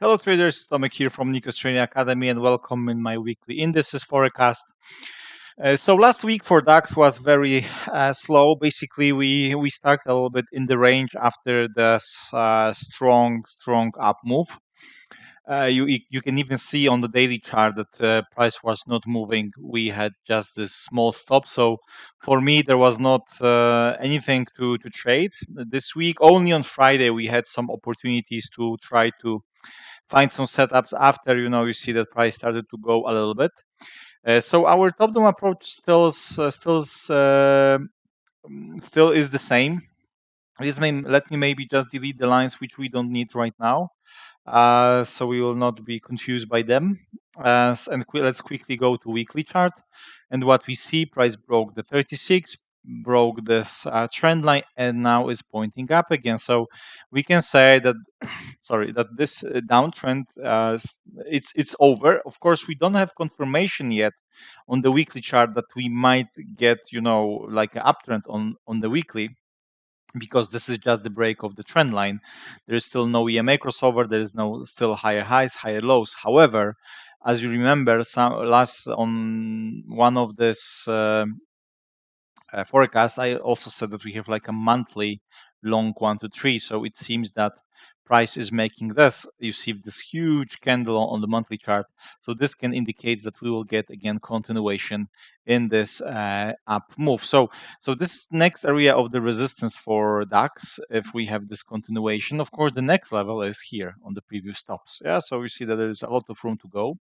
Hello traders, Tomek here from Nikos Trading Academy and welcome in my weekly indices forecast. So last week for DAX was very slow. Basically, we stuck a little bit in the range after the strong up move. You can even see on the daily chart that price was not moving. We had just this small stop. So for me, there was not anything to trade this week. Only on Friday we had some opportunities to try to find some setups after you see that price started to go a little bit. So our top down approach still is the same. Let me maybe just delete the lines which we don't need right now, so we will not be confused by them. Let's quickly go to weekly chart, and what we see, price broke the 36, broke this trend line, and now is pointing up again. So we can say that that this downtrend it's over. Of course, we don't have confirmation yet on the weekly chart that we might get like an uptrend on the weekly, because this is just the break of the trend line. There is still no EMA crossover. There is no still higher highs, higher lows. However, as you remember, some last on one of this forecast, I also said that we have like a monthly long 1 to 3. So it seems that price is making this. You see this huge candle on the monthly chart. So this can indicate that we will get again continuation in this up move. So this next area of the resistance for DAX, if we have this continuation, of course, the next level is here on the previous stops. Yeah, so we see that there is a lot of room to go.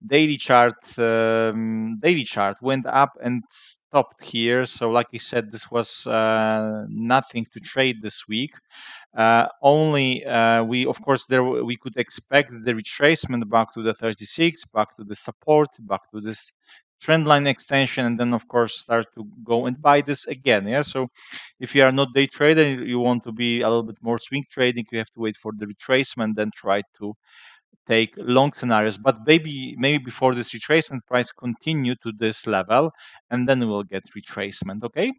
Daily chart went up and stopped here. So like I said, this was nothing to trade this week. Only we, of course, we could expect the retracement back to the 36, back to the support, back to this trend line extension, and then of course start to go and buy this again. Yeah, so if you are not day trader, you want to be a little bit more swing trading, you have to wait for the retracement, then try to take long scenarios. But maybe before this retracement, price continue to this level, and then we'll get retracement. Okay.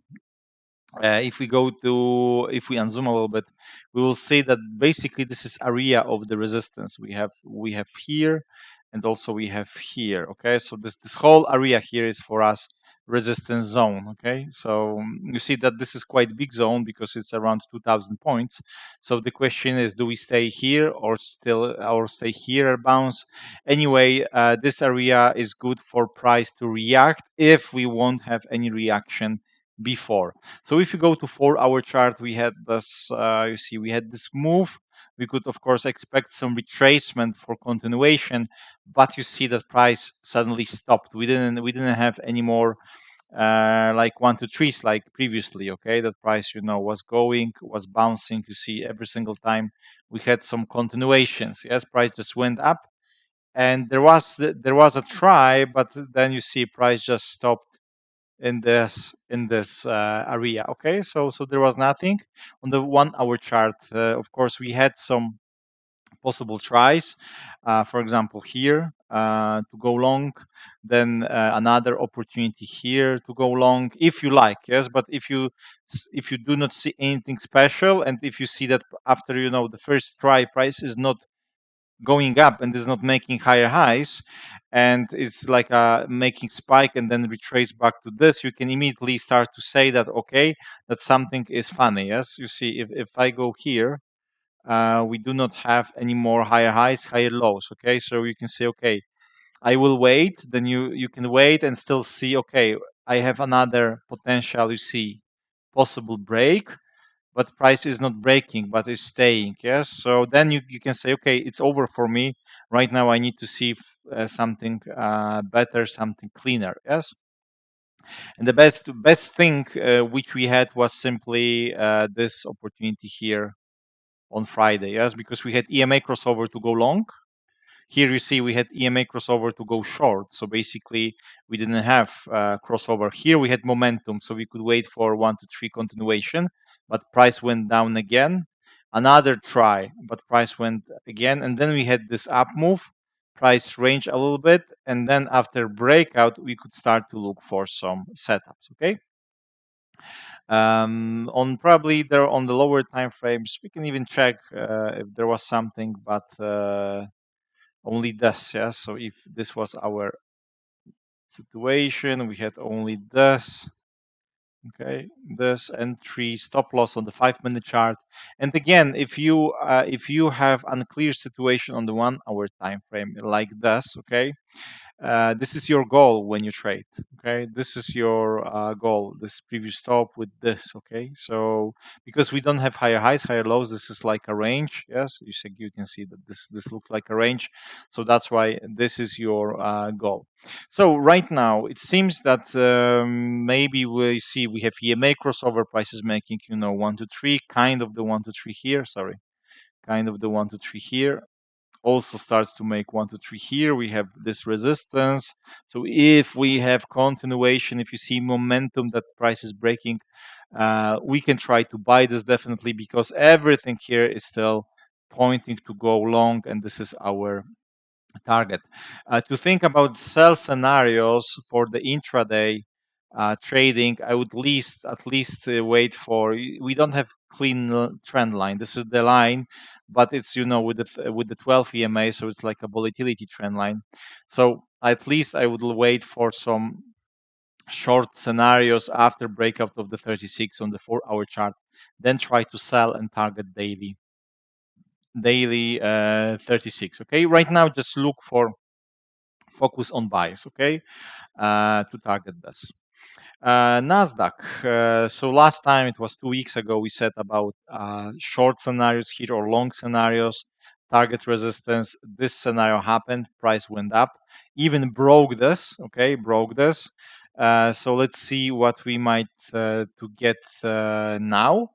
If we unzoom a little bit, we will see that basically this is area of the resistance we have here, and also we have here. Okay, so this whole area here is for us resistance zone. Okay, so you see that this is quite big zone because it's around 2000 points. So the question is, do we stay here or stay here or bounce? Anyway, this area is good for price to react if we won't have any reaction before. So if you go to 4-hour chart, we had this. You see, we had this move. We could, of course, expect some retracement for continuation, but you see that price suddenly stopped. We didn't have any more like 1 to 3s like previously. Okay, that price was bouncing. You see, every single time we had some continuations. Yes, price just went up, and there was a try, but then you see price just stopped in this area. Okay, so there was nothing on the 1-hour chart. Of course, we had some possible tries, for example here, to go long, then another opportunity here to go long if you like. Yes, but if you do not see anything special, and if you see that after the first try price is not going up and is not making higher highs, and it's like making spike and then retrace back to this, you can immediately start to say that okay, that something is funny. Yes, you see, if I go here, we do not have any more higher highs, higher lows. Okay, so you can say okay, I will wait. Then you can wait and still see okay, I have another potential, you see, possible break, but price is not breaking but is staying. Yes, so then you can say okay, it's over for me right now. I need to see something better, something cleaner. Yes, and the best thing which we had was simply this opportunity here on Friday. Yes, because we had EMA crossover to go long. Here you see we had EMA crossover to go short. So basically we didn't have crossover. Here we had momentum, so we could wait for 1 to 3 continuation, but price went down again. Another try, but price went again. And then we had this up move, price range a little bit. And then after breakout, we could start to look for some setups. Okay. On probably there on the lower time frames, we can even check if there was something, but only this. Yeah. So if this was our situation, we had only this. Okay, this entry stop loss on the 5 minute chart. And again, if you have unclear situation on the 1 hour time frame like this, okay, this is your goal when you trade. Okay, this is your goal, this previous stop with this. Okay, so because we don't have higher highs, higher lows, this is like a range. Yes, you can see that this looks like a range, so that's why this is your goal. So right now it seems that maybe we have EMA crossover, prices making 1 to 3, kind of the 1 to 3 here, sorry, kind of the 1 to 3 here, also starts to make 1 to 3 here. We have this resistance. So if we have continuation, if you see momentum that price is breaking, we can try to buy this definitely, because everything here is still pointing to go long, and this is our target. To think about sell scenarios for the intraday trading, I would at least wait for. We don't have clean trend line. This is the line, but it's with the 12 EMA, so it's like a volatility trend line. So at least I would wait for some short scenarios after breakout of the 36 on the 4 hour chart, then try to sell and target daily 36. Okay, right now just look for focus on buys. Okay, to target this. NASDAQ. So last time, it was 2 weeks ago, we said about short scenarios here or long scenarios, target resistance. This scenario happened, price went up, even broke this. Okay, broke this. So let's see what we might to get now.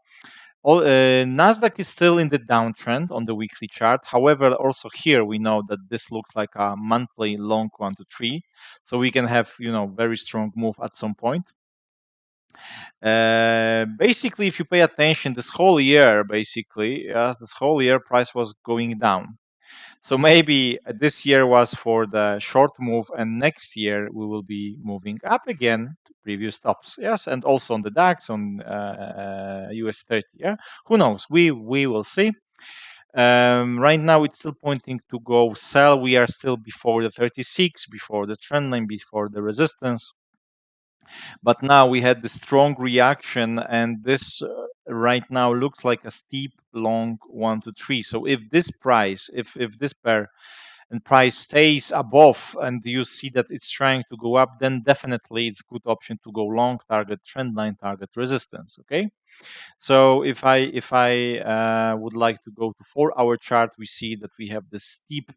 Nasdaq is still in the downtrend on the weekly chart. However, also here we know that this looks like a monthly long 1 to 3, so we can have very strong move at some point. Basically, if you pay attention, this whole year, this whole year price was going down. So maybe this year was for the short move, and next year we will be moving up again to previous tops. Yes, and also on the DAX, on US 30. Yeah, who knows? We will see. Right now, it's still pointing to go sell. We are still before the 36, before the trend line, before the resistance. But now we had the strong reaction, and this right now looks like a steep long 1 to 3. So if this price, if this pair and price stays above, and you see that it's trying to go up, then definitely it's good option to go long, target trend line, target resistance. Okay, so if I would like to go to 4 hour chart, we see that we have this steep,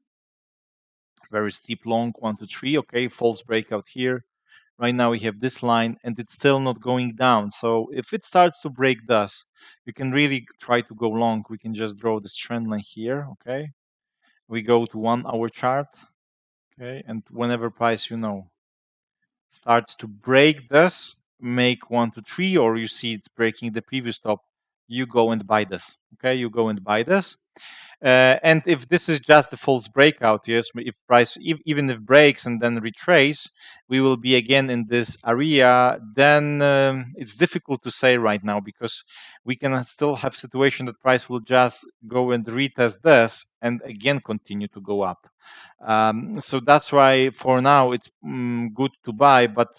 very steep long 1 to 3. Okay, false breakout here. Right now we have this line, and it's still not going down. So if it starts to break this, you can really try to go long. We can just draw this trend line here. Okay, we go to 1 hour chart. Okay, and whenever price starts to break this, make 1 to 3, or you see it's breaking the previous top, you go and buy this. Okay, you go and buy this. And if this is just the false breakout, yes, if price even if breaks and then retrace, we will be again in this area. Then it's difficult to say right now, because we can still have situation that price will just go and retest this and again continue to go up. So that's why for now it's good to buy, but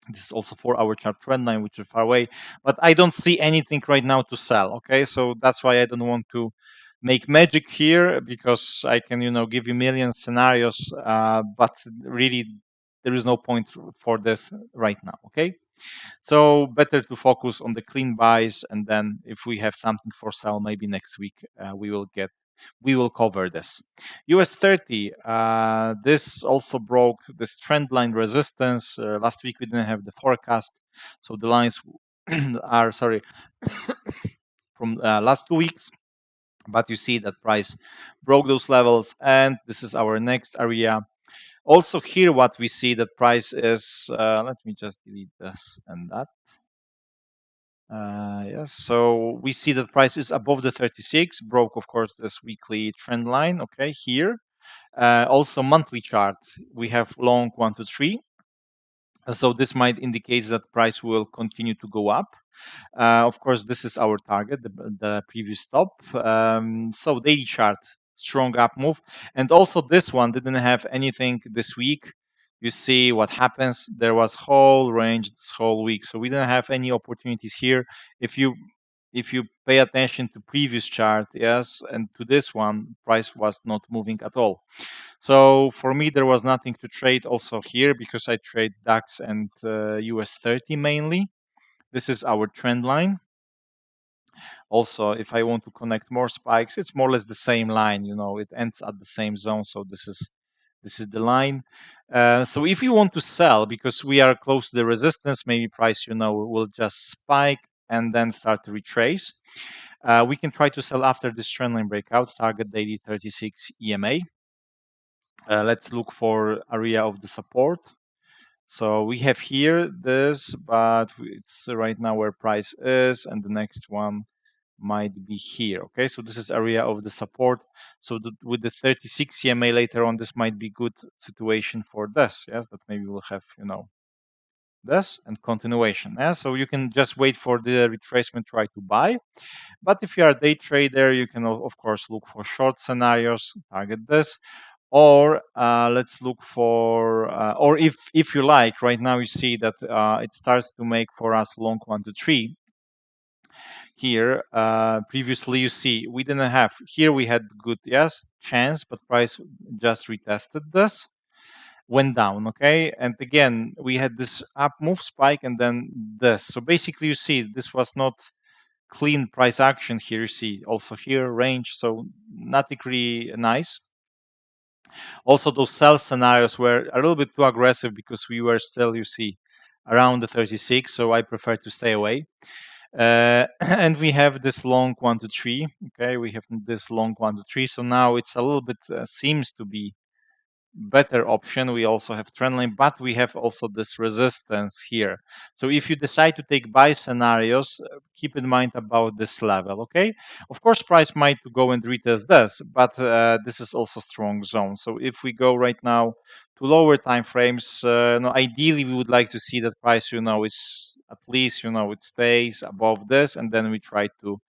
this is also 4 hour chart trend line, which is far away. But I don't see anything right now to sell. Okay, so that's why I don't want to make magic here, because I can give you million scenarios, but really there is no point for this right now. Okay, so better to focus on the clean buys, and then if we have something for sale, maybe next week we will cover this. US 30, this also broke this trend line resistance. Last week we didn't have the forecast, so the lines are sorry from last 2 weeks. But you see that price broke those levels, and this is our next area. Also here, what we see that price is, let me just delete this and that. Yes, so we see that price is above the 36, broke, of course, this weekly trend line. Okay, here. Also monthly chart, we have long 1 to 3. So this might indicate that price will continue to go up. Of course, this is our target, the previous stop. So daily chart, strong up move. And also this one didn't have anything this week. You see what happens. There was whole range this whole week. So we didn't have any opportunities here. If you pay attention to previous chart, yes, and to this one, price was not moving at all. So for me, there was nothing to trade also here because I trade DAX and US 30 mainly. This is our trend line. Also, if I want to connect more spikes, it's more or less the same line. It ends at the same zone. So this is the line. So if you want to sell because we are close to the resistance, maybe price will just spike and then start to retrace. We can try to sell after this trend line breakout. Target daily 36 EMA. Let's look for area of the support. So we have here this, but it's right now where price is, and the next one might be here. Okay, so this is area of the support. So with the 36 EMA later on, this might be good situation for this. Yes, that maybe we'll have this and continuation. Yeah, so you can just wait for the retracement, try to buy. But if you are a day trader, you can of course look for short scenarios, target this, or let's look for, or if you like, right now you see that it starts to make for us long 1 to 3 here. Previously, you see we didn't have here. We had good chance, but price just retested this, went down. Okay, and again we had this up move spike and then this. So basically, you see this was not clean price action here. You see also here range, so nothing really nice. Also, those sell scenarios were a little bit too aggressive because we were still, you see, around the 36. So I prefer to stay away. And we have this long 1 to 3. Okay, we have this long 1 to 3. So now it's a little bit seems to be better option. We also have trend line, but we have also this resistance here. So if you decide to take buy scenarios, keep in mind about this level. Okay, of course price might go and retest this, but this is also strong zone. So if we go right now to lower time frames, ideally we would like to see that price is at least it stays above this, and then we try to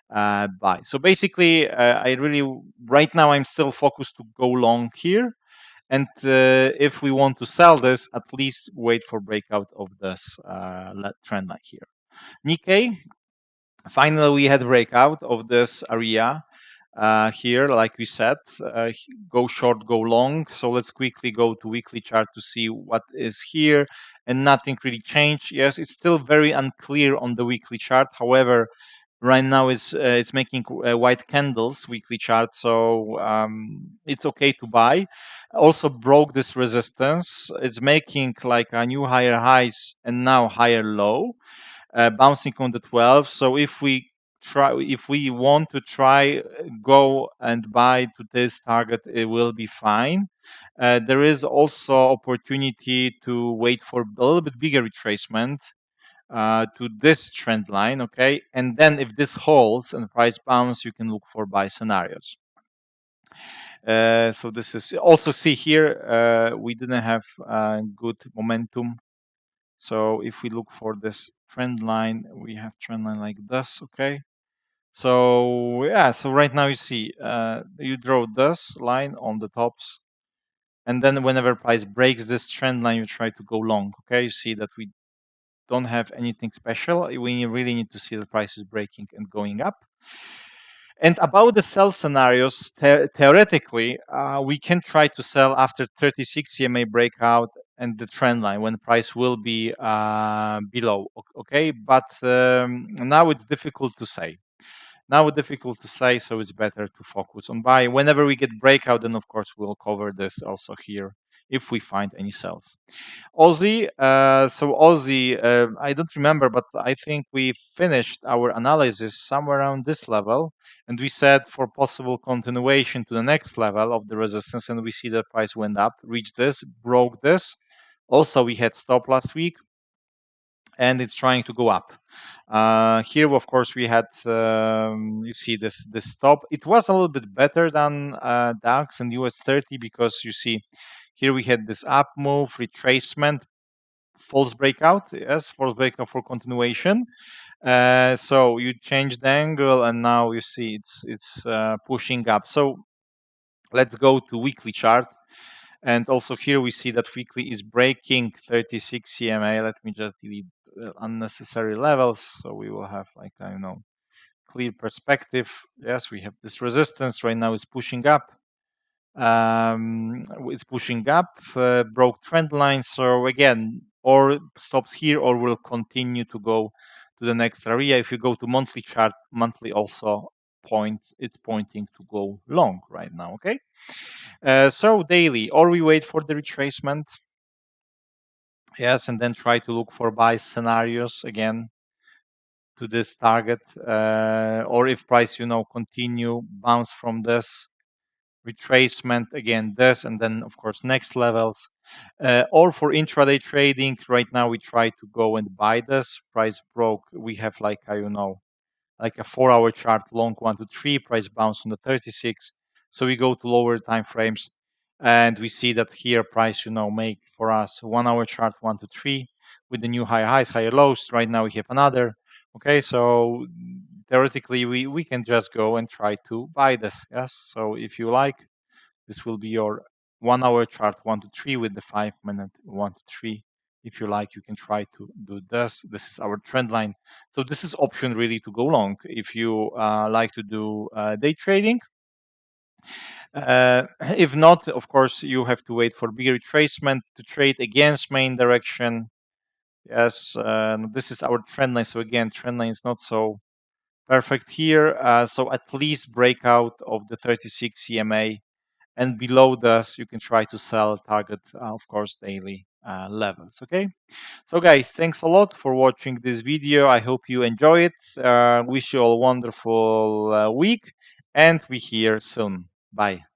buy. So basically I really right now I'm still focused to go long here. And if we want to sell this, at least wait for breakout of this trend line here. Nikkei, finally we had breakout of this area here, like we said, go short, go long. So let's quickly go to weekly chart to see what is here, and nothing really changed. Yes, it's still very unclear on the weekly chart. However, right now it's making white candles weekly chart, so it's okay to buy. Also broke this resistance. It's making like a new higher highs and now higher low, bouncing on the 12. So if we want to try go and buy to this target, it will be fine. There is also opportunity to wait for a little bit bigger retracement to this trend line. Okay, and then if this holds and price bounce, you can look for buy scenarios. So this is also, see here we didn't have good momentum. So if we look for this trend line, we have trend line like this. Okay, so yeah, so right now you see you draw this line on the tops, and then whenever price breaks this trend line, you try to go long. Okay, you see that we don't have anything special. We really need to see the prices breaking and going up. And about the sell scenarios, theoretically, we can try to sell after 36 EMA breakout and the trend line when price will be below. Okay, but now it's difficult to say. So it's better to focus on buy. Whenever we get breakout, then of course we'll cover this also here if we find any sells. Aussie, I don't remember, but I think we finished our analysis somewhere around this level, and we said for possible continuation to the next level of the resistance, and we see the price went up, reached this, broke this. Also, we had stop last week, and it's trying to go up. Here, of course, we had you see this stop. It was a little bit better than DAX and US 30 because you see here we had this up move retracement false breakout. Yes, false breakout for continuation. So you change the angle, and now you see it's pushing up. So let's go to weekly chart. And also here we see that weekly is breaking 36 EMA. Let me just delete unnecessary levels, so we will have like clear perspective. Yes, we have this resistance right now. It's pushing up. It's pushing up, broke trend line. So again, or stops here, or will continue to go to the next area. If you go to monthly chart, monthly also it's pointing to go long right now. Okay. So daily, or we wait for the retracement. Yes, and then try to look for buy scenarios again to this target, or if price continue bounce from this retracement again, this, and then of course next levels, or for intraday trading. Right now we try to go and buy this. Price broke. We have like like a 4-hour chart, long 1 to 3, price bounce on the 36. So we go to lower time frames, and we see that here price make for us 1-hour chart 1 to 3 with the new higher highs, higher lows. Right now we have another. Okay, so theoretically we can just go and try to buy this. Yes, so if you like, this will be your 1-hour chart 1 to 3 with the 5-minute 1 to 3. If you like, you can try to do this. This is our trend line. So this is option really to go long if you like to do day trading. If not, of course, you have to wait for bigger retracement to trade against main direction. Yes, this is our trend line. So again, trend line is not so perfect here. So at least breakout of the 36 EMA, and below this you can try to sell target, of course, daily levels. Okay, so guys, thanks a lot for watching this video. I hope you enjoy it. Wish you all a wonderful week, and we hear soon. Bye.